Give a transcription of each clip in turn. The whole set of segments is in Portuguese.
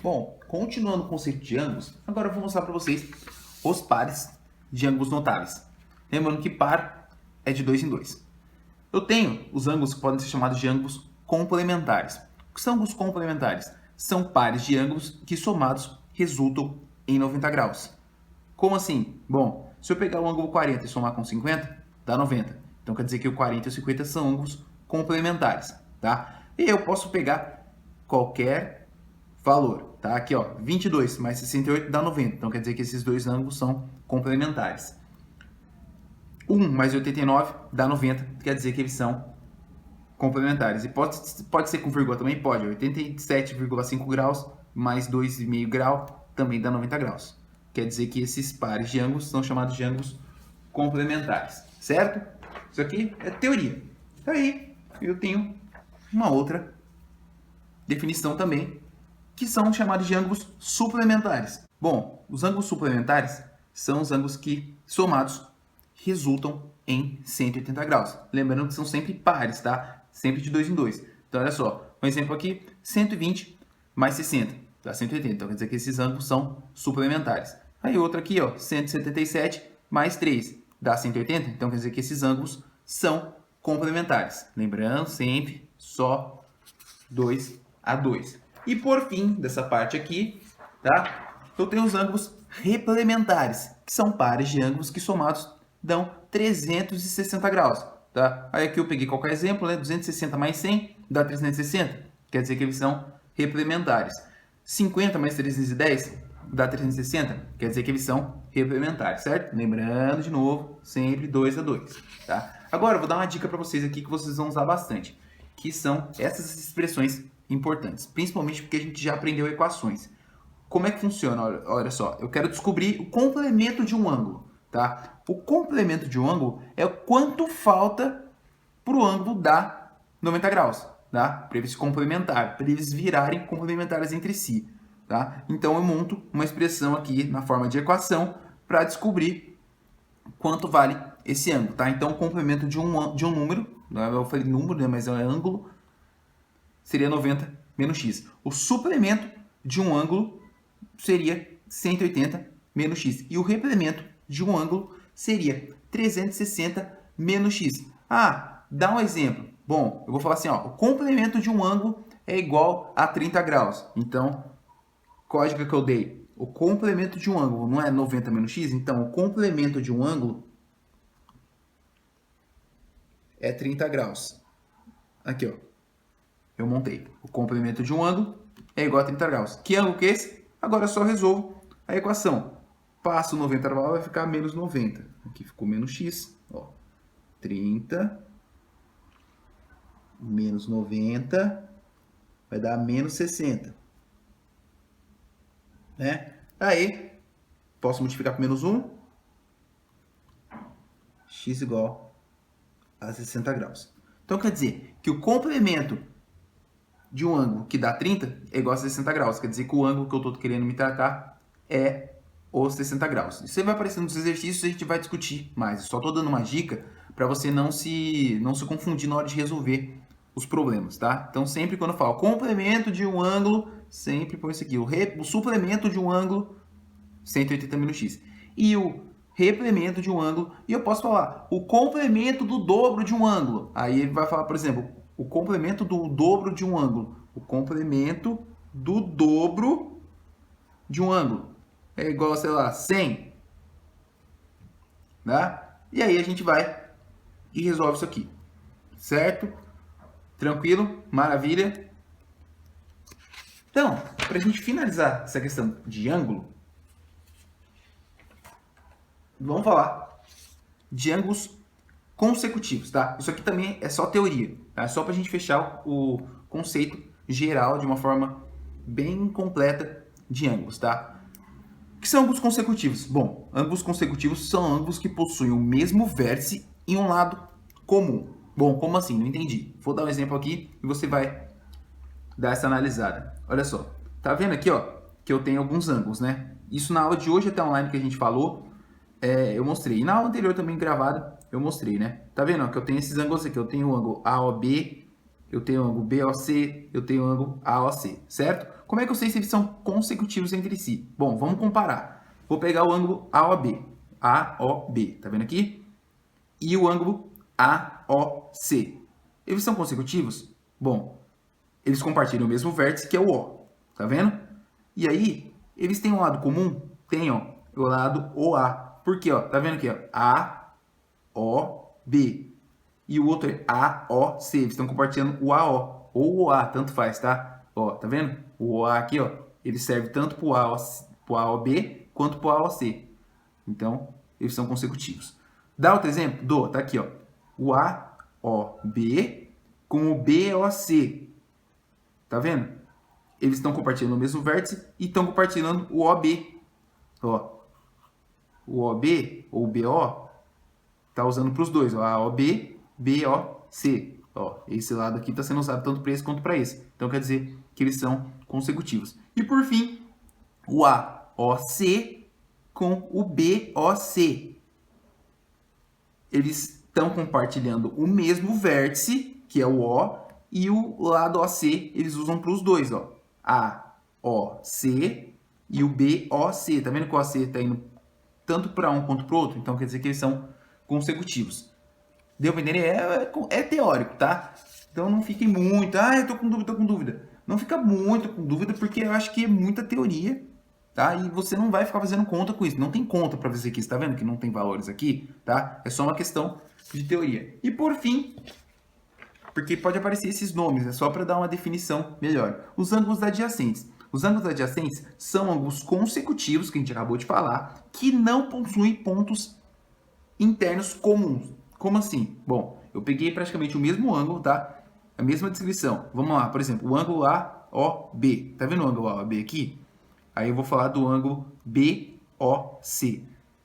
Bom, continuando o conceito de ângulos, agora eu vou mostrar para vocês os pares de ângulos notáveis. Lembrando que par é de 2 em 2. Eu tenho os ângulos que podem ser chamados de ângulos complementares. O que são ângulos complementares? São pares de ângulos que somados resultam em 90 graus. Como assim? Bom, se eu pegar o ângulo 40 e somar com 50, dá 90. Então quer dizer que o 40 e o 50 são ângulos complementares, tá? E eu posso pegar qualquer valor, tá? Aqui, ó, 22 mais 68 dá 90. Então quer dizer que esses dois ângulos são complementares. 1 mais 89 dá 90, quer dizer que eles são complementares. E pode ser com vírgula também? Pode. 87,5 graus mais 2,5 grau também dá 90 graus. Quer dizer que esses pares de ângulos são chamados de ângulos complementares, certo? Isso aqui é teoria. Aí eu tenho uma outra definição também, que são chamados de ângulos suplementares. Bom, os ângulos suplementares são os ângulos que, somados, resultam em 180 graus. Lembrando que são sempre pares, tá? Sempre de 2 em 2. Então, olha só, um exemplo aqui, 120 mais 60, dá 180. Então, quer dizer que esses ângulos são suplementares. Aí outro aqui, ó, 177 mais 3, dá 180. Então, quer dizer que esses ângulos são complementares. Lembrando, sempre só 2 a 2. E por fim, dessa parte aqui, tá? Eu tenho os ângulos replementares, que são pares de ângulos que somados dão 360 graus, tá? Aí aqui eu peguei qualquer exemplo, né? 260 mais 100 dá 360, quer dizer que eles são replementares. 50 mais 310 dá 360, quer dizer que eles são replementares, certo? Lembrando de novo, sempre 2 a 2, tá? Agora eu vou dar uma dica para vocês aqui que vocês vão usar bastante, que são essas expressões importantes, principalmente porque a gente já aprendeu equações. Como é que funciona? Olha só, eu quero descobrir o complemento de um ângulo, tá? O complemento de um ângulo é o quanto falta para o ângulo dar 90 graus, tá? Para eles se complementar, para eles virarem complementares entre si, tá? Então eu monto uma expressão aqui na forma de equação para descobrir quanto vale esse ângulo, tá? Então o complemento de um número, eu falei número, né, mas é ângulo, seria 90 menos x. O suplemento de um ângulo seria 180 menos x. E o replemento de um ângulo seria 360 menos x. Ah, dá um exemplo. Bom, eu vou falar assim, ó, o complemento de um ângulo é igual a 30 graus. Então, código que eu dei, o complemento de um ângulo não é 90 menos x? Então, o complemento de um ângulo é 30 graus. Aqui, ó. Eu montei. O complemento de um ângulo é igual a 30 graus. Que ângulo que é esse? Agora eu só resolvo a equação. Passo 90 para lá, vai ficar menos 90. Aqui ficou menos x. Ó. 30 menos 90 vai dar menos 60. Né? Aí, posso multiplicar por menos 1. X igual a 60 graus. Então, quer dizer que o complemento de um ângulo que dá 30 é igual a 60 graus. Quer dizer que o ângulo que eu estou querendo me tratar é os 60 graus. Isso vai aparecer nos exercícios e a gente vai discutir mais. Eu só estou dando uma dica para você não se confundir na hora de resolver os problemas, tá? Então, sempre quando eu falo complemento de um ângulo, sempre põe isso aqui. O suplemento de um ângulo, 180 menos x. E o replemento de um ângulo. E eu posso falar o complemento do dobro de um ângulo. Aí ele vai falar, por exemplo, o complemento do dobro de um ângulo. O complemento do dobro de um ângulo é igual, sei lá, 100. Tá? E aí a gente vai e resolve isso aqui. Certo? Tranquilo? Maravilha? Então, para a gente finalizar essa questão de ângulo, vamos falar de ângulos consecutivos, tá? Isso aqui também é só teoria, tá? Só para a gente fechar o conceito geral de uma forma bem completa de ângulos, tá? O que são ângulos consecutivos? Bom, ângulos consecutivos são ângulos que possuem o mesmo vértice em um lado comum. Bom, como assim? Não entendi. Vou dar um exemplo aqui e você vai dar essa analisada. Olha só, tá vendo aqui, ó, que eu tenho alguns ângulos, né? Isso na aula de hoje até online que a gente falou, eu mostrei. E na aula anterior também gravada, eu mostrei, né? Tá vendo, ó, que eu tenho esses ângulos aqui. Eu tenho o ângulo AOB, eu tenho o ângulo BOC, eu tenho o ângulo AOC, certo? Como é que eu sei se eles são consecutivos entre si? Bom, vamos comparar. Vou pegar o ângulo AOB. AOB, tá vendo aqui? E o ângulo AOC. Eles são consecutivos? Bom, eles compartilham o mesmo vértice, que é o O. Tá vendo? E aí, eles têm um lado comum? Tem, ó, o lado OA. Por quê, ó? Tá vendo aqui, ó? AOB. E o outro é AOC. Eles estão compartilhando o AO. Ou o OA, tanto faz, tá? Ó, tá vendo? O OA aqui, ó, ele serve tanto pro AOB quanto pro AOC. Então, eles são consecutivos. Dá outro exemplo? Dou, tá aqui, ó. O AOB com o BOC. Tá vendo? Eles estão compartilhando o mesmo vértice e estão compartilhando o OB. Ó. O OB ou BO tá usando para os dois, ó. AOB, BOC. Ó, esse lado aqui está sendo usado tanto para esse quanto para esse. Então quer dizer que eles são consecutivos. E por fim, o AOC com o BOC. Eles estão compartilhando o mesmo vértice, que é o O, e o lado OC eles usam para os dois, ó. AOC e o BOC. Tá vendo que o OC está indo tanto para um quanto para o outro? Então quer dizer que eles são consecutivos. Deu para entender? É teórico, tá? Então não fiquem muito, eu tô com dúvida. Não fica muito com dúvida, porque eu acho que é muita teoria, tá? E você não vai ficar fazendo conta com isso. Não tem conta para fazer aqui, você tá vendo que não tem valores aqui, tá? É só uma questão de teoria. E por fim, porque pode aparecer esses nomes, é só para dar uma definição melhor. Os ângulos adjacentes. Os ângulos adjacentes são ângulos consecutivos, que a gente acabou de falar, que não possuem pontos internos comuns. Como assim? Bom, eu peguei praticamente o mesmo ângulo, tá? A mesma descrição. Vamos lá, por exemplo, o ângulo AOB. Tá vendo o ângulo AOB aqui? Aí eu vou falar do ângulo BOC.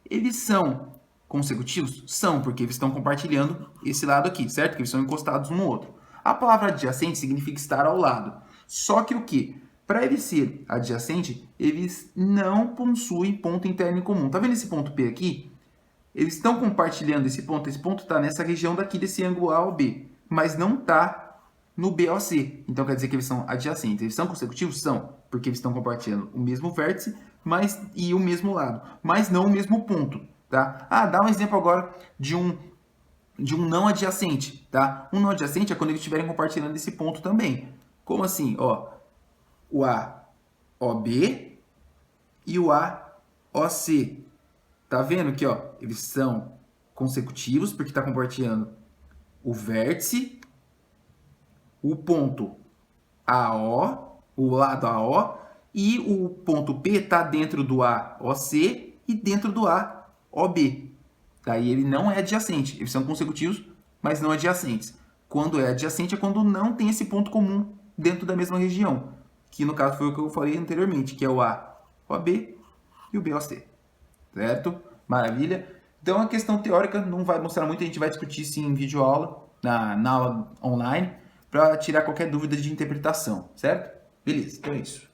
Eles são consecutivos? São, porque eles estão compartilhando esse lado aqui, certo? Que eles são encostados um no outro. A palavra adjacente significa estar ao lado. Só que o quê? Para ele ser adjacente, eles não possuem ponto interno em comum. Tá vendo esse ponto P aqui? Eles estão compartilhando esse ponto está nessa região daqui desse ângulo AOB, mas não está no BOC. Então quer dizer que eles são adjacentes. Eles são consecutivos? São, porque eles estão compartilhando o mesmo vértice e o mesmo lado, mas não o mesmo ponto. Tá? Dá um exemplo agora de um não adjacente. Tá? Um não adjacente é quando eles estiverem compartilhando esse ponto também. Como assim? Ó, o AOB e o AOC. Tá vendo que, ó, eles são consecutivos porque está compartilhando o vértice, o ponto AO, o lado AO, e o ponto P está dentro do AOC e dentro do AOB. Daí ele não é adjacente. Eles são consecutivos, mas não adjacentes. Quando é adjacente é quando não tem esse ponto comum dentro da mesma região, que no caso foi o que eu falei anteriormente, que é o AOB e o BOC. Certo? Maravilha. Então a questão teórica não vai mostrar muito, a gente vai discutir sim em videoaula, na aula online, para tirar qualquer dúvida de interpretação, certo? Beleza, então é isso.